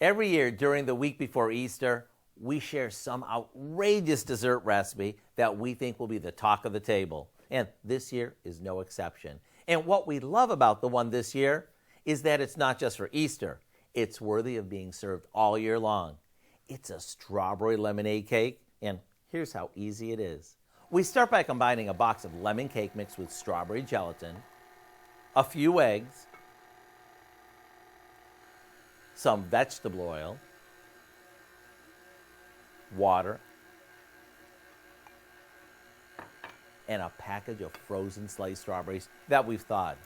Every year during the week before Easter, we share some outrageous dessert recipe that we think will be the talk of the table. And this year is no exception. And what we love about the one this year is that it's not just for Easter. It's worthy of being served all year long. It's a strawberry lemonade cake, and here's how easy it is. We start by combining a box of lemon cake mix with strawberry gelatin, a few eggs, some vegetable oil, water, and a package of frozen sliced strawberries that we've thawed.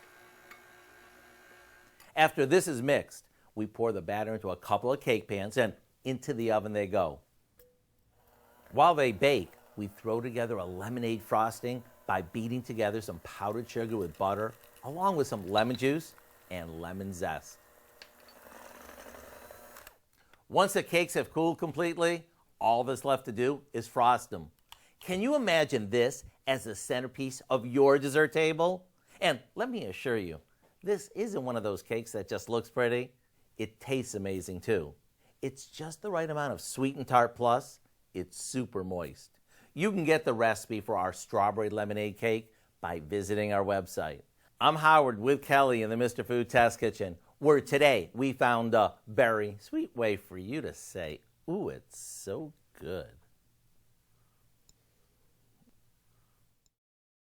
After this is mixed, we pour the batter into a couple of cake pans and into the oven they go. While they bake, we throw together a lemonade frosting by beating together some powdered sugar with butter, along with some lemon juice and lemon zest. Once the cakes have cooled completely, all that's left to do is frost them. Can you imagine this as the centerpiece of your dessert table? And let me assure you, this isn't one of those cakes that just looks pretty. It tastes amazing too. It's just the right amount of sweet and tart, plus it's super moist. You can get the recipe for our strawberry lemonade cake by visiting our website. I'm Howard with Kelly in the Mr. Food Test Kitchen, where today we found a very sweet way for you to say, ooh, it's so good.